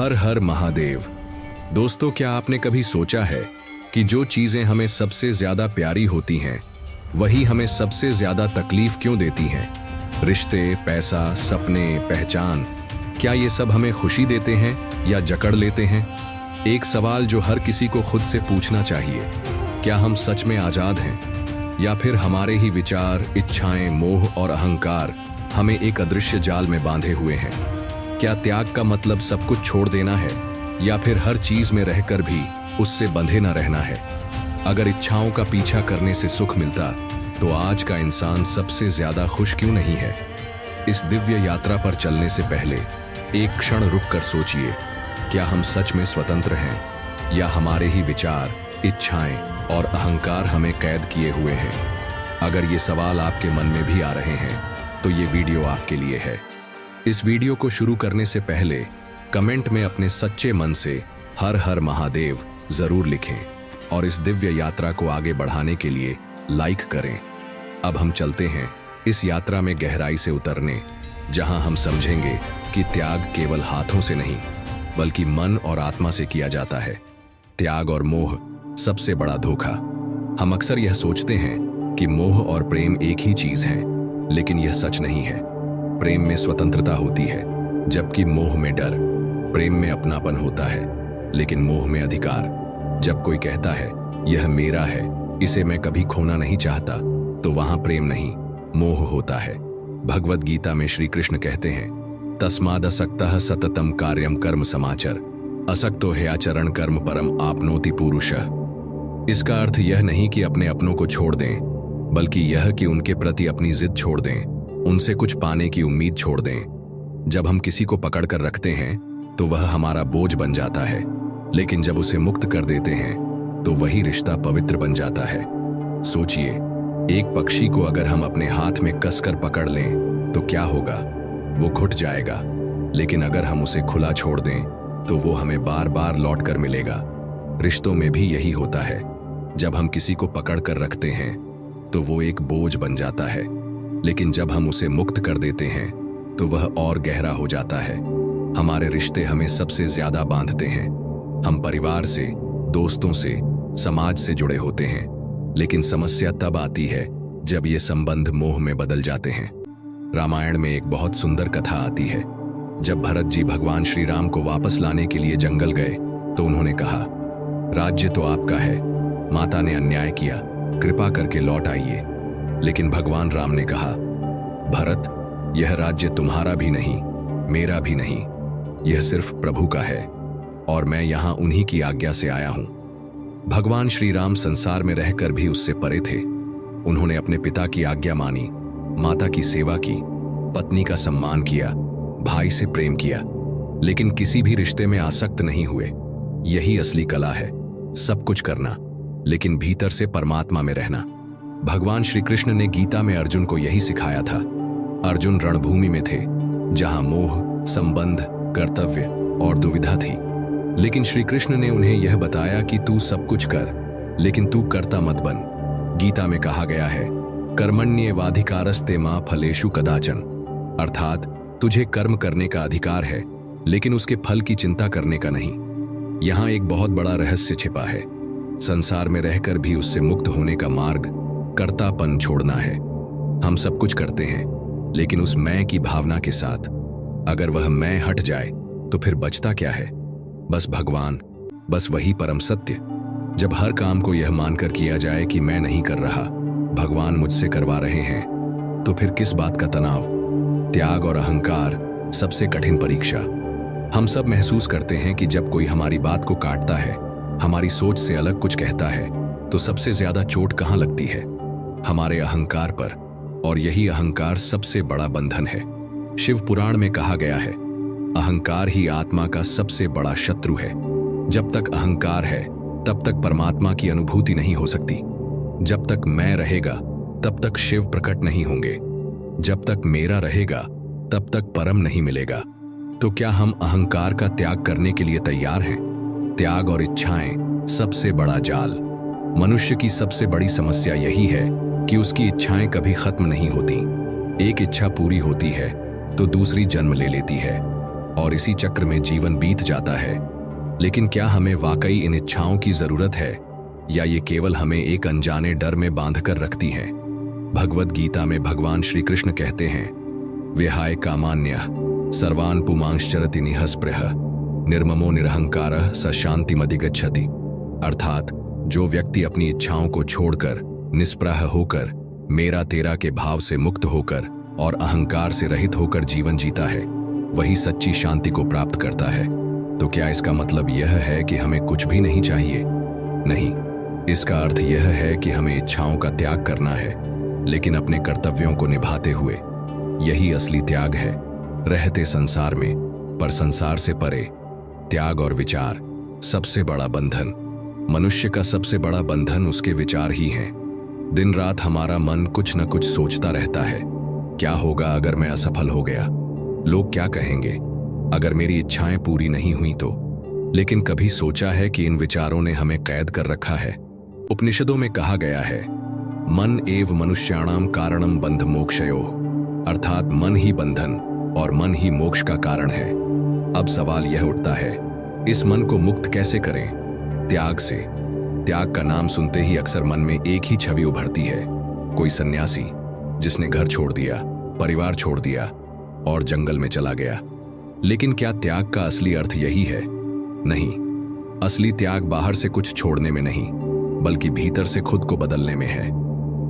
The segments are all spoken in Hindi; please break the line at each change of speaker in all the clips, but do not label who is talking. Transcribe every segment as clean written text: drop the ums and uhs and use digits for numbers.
हर हर महादेव। दोस्तों, क्या आपने कभी सोचा है कि जो चीजें हमें सबसे ज्यादा प्यारी होती हैं वही हमें सबसे ज्यादा तकलीफ क्यों देती हैं? रिश्ते, पैसा, सपने, पहचान, क्या ये सब हमें खुशी देते हैं या जकड़ लेते हैं? एक सवाल जो हर किसी को खुद से पूछना चाहिए, क्या हम सच में आजाद हैं या फिर हमारे ही विचार, इच्छाएं, मोह और अहंकार हमें एक अदृश्य जाल में बांधे हुए हैं? क्या त्याग का मतलब सब कुछ छोड़ देना है या फिर हर चीज में रहकर भी उससे बंधे न रहना है? अगर इच्छाओं का पीछा करने से सुख मिलता तो आज का इंसान सबसे ज्यादा खुश क्यों नहीं है? इस दिव्य यात्रा पर चलने से पहले एक क्षण रुककर सोचिए, क्या हम सच में स्वतंत्र हैं या हमारे ही विचार, इच्छाएं और अहंकार हमें कैद किए हुए हैं? अगर ये सवाल आपके मन में भी आ रहे हैं तो ये वीडियो आपके लिए है। इस वीडियो को शुरू करने से पहले कमेंट में अपने सच्चे मन से हर हर महादेव जरूर लिखें और इस दिव्य यात्रा को आगे बढ़ाने के लिए लाइक करें। अब हम चलते हैं इस यात्रा में गहराई से उतरने, जहां हम समझेंगे कि त्याग केवल हाथों से नहीं बल्कि मन और आत्मा से किया जाता है। त्याग और मोह सबसे बड़ा धोखा। हम अक्सर यह सोचते हैं कि मोह और प्रेम एक ही चीज है, लेकिन यह सच नहीं है। प्रेम में स्वतंत्रता होती है, जबकि मोह में डर। प्रेम में अपनापन होता है, लेकिन मोह में अधिकार। जब कोई कहता है यह मेरा है, इसे मैं कभी खोना नहीं चाहता, तो वहां प्रेम नहीं, मोह होता है। भगवद गीता में श्री कृष्ण कहते हैं, तस्मादसक्तः सततम कार्यम कर्म समाचर, असक्तो ह्याचरण कर्म परम आपनोति पुरुषः। इसका अर्थ यह नहीं कि अपने अपनों को छोड़ दें, बल्कि यह कि उनके प्रति अपनी जिद छोड़ दें, उनसे कुछ पाने की उम्मीद छोड़ दें। जब हम किसी को पकड़कर रखते हैं तो वह हमारा बोझ बन जाता है, लेकिन जब उसे मुक्त कर देते हैं तो वही रिश्ता पवित्र बन जाता है। सोचिए, एक पक्षी को अगर हम अपने हाथ में कसकर पकड़ लें तो क्या होगा? वो घुट जाएगा, लेकिन अगर हम उसे खुला छोड़ दें तो वो हमें बार बार लौट कर मिलेगा। रिश्तों में भी यही होता है। जब हम किसी को पकड़ कर रखते हैं तो वो एक बोझ बन जाता है, लेकिन जब हम उसे मुक्त कर देते हैं तो वह और गहरा हो जाता है। हमारे रिश्ते हमें सबसे ज्यादा बांधते हैं। हम परिवार से, दोस्तों से, समाज से जुड़े होते हैं, लेकिन समस्या तब आती है जब ये संबंध मोह में बदल जाते हैं। रामायण में एक बहुत सुंदर कथा आती है। जब भरत जी भगवान श्री राम को वापस लाने के लिए जंगल गए तो उन्होंने कहा, राज्य तो आपका है, माता ने अन्याय किया, कृपा करके लौट आइए। लेकिन भगवान राम ने कहा, भरत, यह राज्य तुम्हारा भी नहीं, मेरा भी नहीं, यह सिर्फ प्रभु का है और मैं यहां उन्हीं की आज्ञा से आया हूं। भगवान श्री राम संसार में रहकर भी उससे परे थे। उन्होंने अपने पिता की आज्ञा मानी, माता की सेवा की, पत्नी का सम्मान किया, भाई से प्रेम किया, लेकिन किसी भी रिश्ते में आसक्त नहीं हुए। यही असली कला है, सब कुछ करना लेकिन भीतर से परमात्मा में रहना। भगवान श्री कृष्ण ने गीता में अर्जुन को यही सिखाया था। अर्जुन रणभूमि में थे, जहां मोह, संबंध, कर्तव्य और दुविधा थी, लेकिन श्री कृष्ण ने उन्हें यह बताया कि तू सब कुछ कर, लेकिन तू कर्ता मत बन। गीता में कहा गया है, कर्मण्येवाधिकारस्ते मा फलेषु कदाचन, अर्थात तुझे कर्म करने का अधिकार है, लेकिन उसके फल की चिंता करने का नहीं। यहां एक बहुत बड़ा रहस्य छिपा है। संसार में रहकर भी उससे मुक्त होने का मार्ग कर्तापन छोड़ना है। हम सब कुछ करते हैं, लेकिन उस मैं की भावना के साथ। अगर वह मैं हट जाए तो फिर बचता क्या है? बस भगवान, बस वही परम सत्य। जब हर काम को यह मानकर किया जाए कि मैं नहीं कर रहा, भगवान मुझसे करवा रहे हैं, तो फिर किस बात का तनाव? त्याग और अहंकार सबसे कठिन परीक्षा। हम सब महसूस करते हैं कि जब कोई हमारी बात को काटता है, हमारी सोच से अलग कुछ कहता है, तो सबसे ज्यादा चोट कहां लगती है? हमारे अहंकार पर। और यही अहंकार सबसे बड़ा बंधन है। शिव पुराण में कहा गया है, अहंकार ही आत्मा का सबसे बड़ा शत्रु है। जब तक अहंकार है तब तक परमात्मा की अनुभूति नहीं हो सकती। जब तक मैं रहेगा तब तक शिव प्रकट नहीं होंगे। जब तक मेरा रहेगा तब तक परम नहीं मिलेगा। तो क्या हम अहंकार का त्याग करने के लिए तैयार हैं? त्याग और इच्छाएं सबसे बड़ा जाल। मनुष्य की सबसे बड़ी समस्या यही है कि उसकी इच्छाएं कभी खत्म नहीं होती। एक इच्छा पूरी होती है तो दूसरी जन्म ले लेती है। और इसी चक्र में जीवन बीत जाता है। लेकिन क्या हमें वाकई इन इच्छाओं की जरूरत है, या ये केवल हमें एक अनजाने डर में बांधकर रखती हैं? भगवद गीता में भगवान श्री कृष्ण कहते हैं, विहाय कामान्यः सर्वान् पुमांश्चरति निःस्पृहः निर्ममो निरहंकारः स शान्तिमधिगच्छति। अर्थात जो व्यक्ति अपनी इच्छाओं को छोड़कर, निष्प्रह होकर, मेरा तेरा के भाव से मुक्त होकर और अहंकार से रहित होकर जीवन जीता है, वही सच्ची शांति को प्राप्त करता है। तो क्या इसका मतलब यह है कि हमें कुछ भी नहीं चाहिए? नहीं, इसका अर्थ यह है कि हमें इच्छाओं का त्याग करना है, लेकिन अपने कर्तव्यों को निभाते हुए। यही असली त्याग है, रहते संसार में पर संसार से परे। त्याग और विचार सबसे बड़ा बंधन। मनुष्य का सबसे बड़ा बंधन उसके विचार ही हैं। दिन रात हमारा मन कुछ न कुछ सोचता रहता है। क्या होगा अगर मैं असफल हो गया? लोग क्या कहेंगे? अगर मेरी इच्छाएं पूरी नहीं हुई तो? लेकिन कभी सोचा है कि इन विचारों ने हमें कैद कर रखा है? उपनिषदों में कहा गया है, मन एव मनुष्याणाम कारणम बंध मोक्षयोः, अर्थात मन ही बंधन और मन ही मोक्ष का कारण है। अब सवाल यह उठता है, इस मन को मुक्त कैसे करें? त्याग से। त्याग का नाम सुनते ही अक्सर मन में एक ही छवि उभरती है, कोई सन्यासी जिसने घर छोड़ दिया, परिवार छोड़ दिया और जंगल में चला गया। लेकिन क्या त्याग का असली अर्थ यही है? नहीं, असली त्याग बाहर से कुछ छोड़ने में नहीं, बल्कि भीतर से खुद को बदलने में है।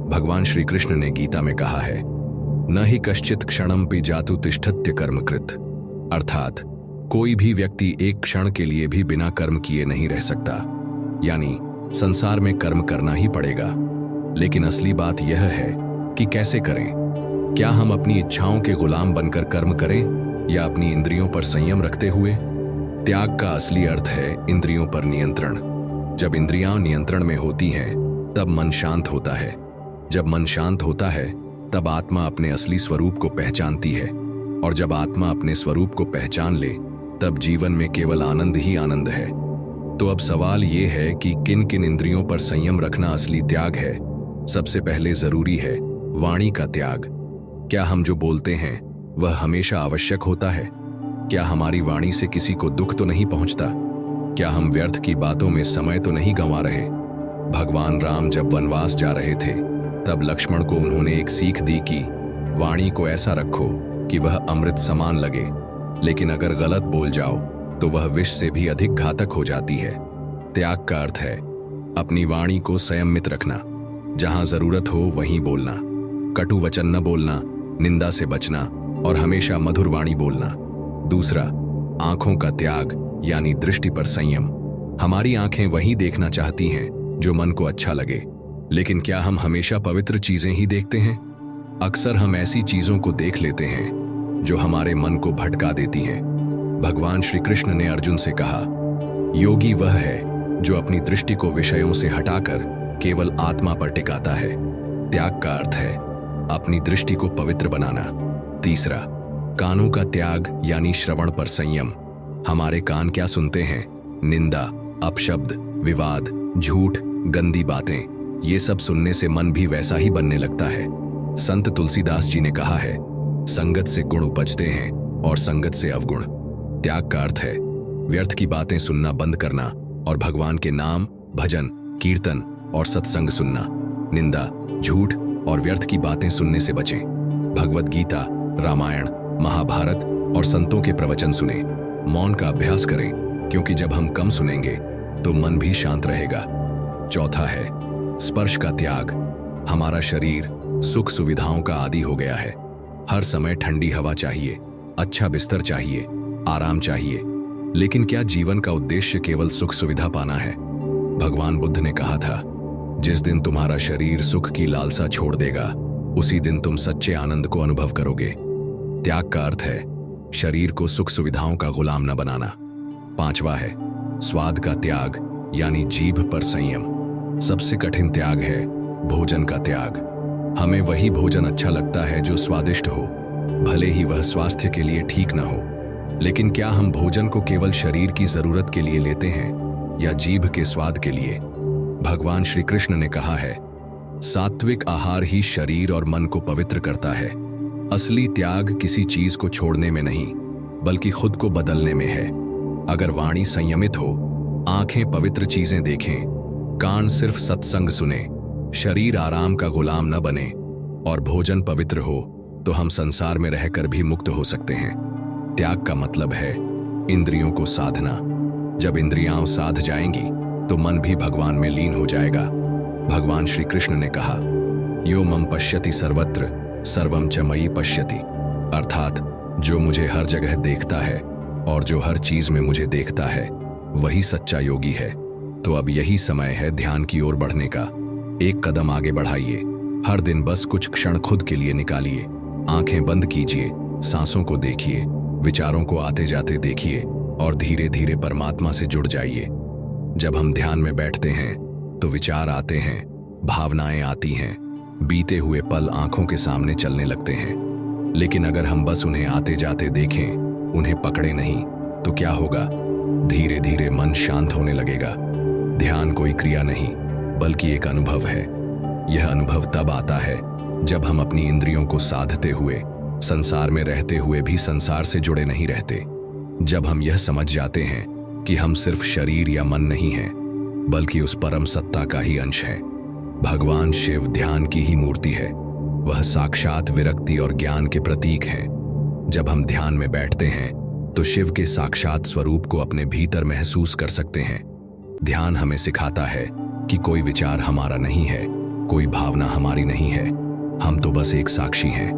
भगवान श्री कृष्ण ने गीता में कहा है, न ही कश्चित क्षणमपि जातु तिष्ठत्य कर्मकृत, अर्थात कोई भी व्यक्ति एक क्षण के लिए भी बिना कर्म किए नहीं रह सकता। यानी संसार में कर्म करना ही पड़ेगा। लेकिन असली बात यह है कि कैसे करें। क्या हम अपनी इच्छाओं के गुलाम बनकर कर्म करें या अपनी इंद्रियों पर संयम रखते हुए? त्याग का असली अर्थ है इंद्रियों पर नियंत्रण। जब इंद्रियां नियंत्रण में होती हैं, तब मन शांत होता है। जब मन शांत होता है, तब आत्मा अपने असली स्वरूप को पहचानती है। और जब आत्मा अपने स्वरूप को पहचान ले, तब जीवन में केवल आनंद ही आनंद है। तो अब सवाल ये है कि किन किन इंद्रियों पर संयम रखना असली त्याग है। सबसे पहले जरूरी है वाणी का त्याग। क्या हम जो बोलते हैं वह हमेशा आवश्यक होता है? क्या हमारी वाणी से किसी को दुख तो नहीं पहुंचता? क्या हम व्यर्थ की बातों में समय तो नहीं गंवा रहे? भगवान राम जब वनवास जा रहे थे, तब लक्ष्मण को उन्होंने एक सीख दी कि वाणी को ऐसा रखो कि वह अमृत समान लगे, लेकिन अगर गलत बोल जाओ तो वह विष से भी अधिक घातक हो जाती है। त्याग का अर्थ है अपनी वाणी को संयमित रखना। जहां जरूरत हो वहीं बोलना, कटु वचन न बोलना, निंदा से बचना और हमेशा मधुर वाणी बोलना। दूसरा, आंखों का त्याग यानी दृष्टि पर संयम। हमारी आंखें वही देखना चाहती हैं जो मन को अच्छा लगे, लेकिन क्या हम हमेशा पवित्र चीजें ही देखते हैं? अक्सर हम ऐसी चीजों को देख लेते हैं जो हमारे मन को भटका देती हैं। भगवान श्री कृष्ण ने अर्जुन से कहा, योगी वह है जो अपनी दृष्टि को विषयों से हटाकर केवल आत्मा पर टिकाता है। त्याग का अर्थ है अपनी दृष्टि को पवित्र बनाना। तीसरा, कानों का त्याग यानी श्रवण पर संयम। हमारे कान क्या सुनते हैं? निंदा, अपशब्द, विवाद, झूठ, गंदी बातें। ये सब सुनने से मन भी वैसा ही बनने लगता है। संत तुलसीदास जी ने कहा है, संगत से गुण उपजते हैं और संगत से अवगुण। त्याग का अर्थ है व्यर्थ की बातें सुनना बंद करना और भगवान के नाम, भजन, कीर्तन और सत्संग सुनना। निंदा, झूठ और व्यर्थ की बातें सुनने से बचें। भगवद गीता, रामायण, महाभारत और संतों के प्रवचन सुने। मौन का अभ्यास करें, क्योंकि जब हम कम सुनेंगे तो मन भी शांत रहेगा। चौथा है स्पर्श का त्याग। हमारा शरीर सुख सुविधाओं का आदी हो गया है। हर समय ठंडी हवा चाहिए, अच्छा बिस्तर चाहिए, आराम चाहिए। लेकिन क्या जीवन का उद्देश्य केवल सुख सुविधा पाना है? भगवान बुद्ध ने कहा था, जिस दिन तुम्हारा शरीर सुख की लालसा छोड़ देगा, उसी दिन तुम सच्चे आनंद को अनुभव करोगे। त्याग का अर्थ है शरीर को सुख सुविधाओं का गुलाम न बनाना। पांचवा है स्वाद का त्याग यानी जीभ पर संयम। सबसे कठिन त्याग है भोजन का त्याग। हमें वही भोजन अच्छा लगता है जो स्वादिष्ट हो, भले ही वह स्वास्थ्य के लिए ठीक न हो। लेकिन क्या हम भोजन को केवल शरीर की जरूरत के लिए लेते हैं या जीभ के स्वाद के लिए? भगवान श्री कृष्ण ने कहा है, सात्विक आहार ही शरीर और मन को पवित्र करता है। असली त्याग किसी चीज को छोड़ने में नहीं, बल्कि खुद को बदलने में है। अगर वाणी संयमित हो, आंखें पवित्र चीजें देखें, कान सिर्फ सत्संग सुने, शरीर आराम का गुलाम न बने और भोजन पवित्र हो, तो हम संसार में रहकर भी मुक्त हो सकते हैं। त्याग का मतलब है इंद्रियों को साधना। जब इंद्रियां साध जाएंगी तो मन भी भगवान में लीन हो जाएगा। भगवान श्री कृष्ण ने कहा, यो मम पश्यति सर्वत्र सर्वम च मयि पश्यति, अर्थात जो मुझे हर जगह देखता है और जो हर चीज में मुझे देखता है वही सच्चा योगी है। तो अब यही समय है ध्यान की ओर बढ़ने का। एक कदम आगे बढ़ाइए। हर दिन बस कुछ क्षण खुद के लिए निकालिए। आंखें बंद कीजिए, सांसों को देखिए, विचारों को आते जाते देखिए और धीरे धीरे परमात्मा से जुड़ जाइए। जब हम ध्यान में बैठते हैं तो विचार आते हैं, भावनाएं आती हैं, बीते हुए पल आंखों के सामने चलने लगते हैं। लेकिन अगर हम बस उन्हें आते जाते देखें, उन्हें पकड़े नहीं, तो क्या होगा? धीरे धीरे मन शांत होने लगेगा। ध्यान कोई क्रिया नहीं बल्कि एक अनुभव है। यह अनुभव तब आता है जब हम अपनी इंद्रियों को साधते हुए, संसार में रहते हुए भी संसार से जुड़े नहीं रहते। जब हम यह समझ जाते हैं कि हम सिर्फ शरीर या मन नहीं हैं, बल्कि उस परम सत्ता का ही अंश हैं। भगवान शिव ध्यान की ही मूर्ति है। वह साक्षात विरक्ति और ज्ञान के प्रतीक हैं। जब हम ध्यान में बैठते हैं तो शिव के साक्षात स्वरूप को अपने भीतर महसूस कर सकते हैं। ध्यान हमें सिखाता है कि कोई विचार हमारा नहीं है, कोई भावना हमारी नहीं है, हम तो बस एक साक्षी हैं।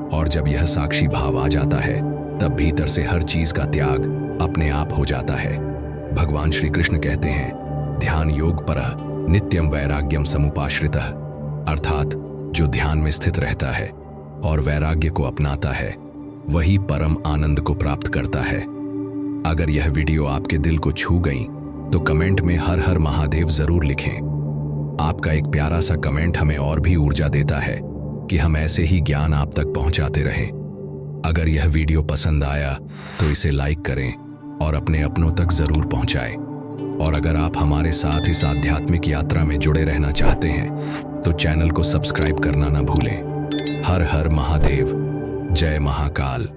और जब यह साक्षी भाव आ जाता है तब भीतर से हर चीज का त्याग अपने आप हो जाता है। भगवान श्री कृष्ण कहते हैं, ध्यान योग परः नित्यम वैराग्यम समुपाश्रितः, अर्थात जो ध्यान में स्थित रहता है और वैराग्य को अपनाता है वही परम आनंद को प्राप्त करता है। अगर यह वीडियो आपके दिल को छू गई तो कमेंट में हर हर महादेव जरूर लिखें। आपका एक प्यारा सा कमेंट हमें और भी ऊर्जा देता है कि हम ऐसे ही ज्ञान आप तक पहुंचाते रहें। अगर यह वीडियो पसंद आया तो इसे लाइक करें और अपने अपनों तक जरूर पहुंचाएं। और अगर आप हमारे साथ इस आध्यात्मिक यात्रा में जुड़े रहना चाहते हैं तो चैनल को सब्सक्राइब करना ना भूलें। हर हर महादेव, जय महाकाल।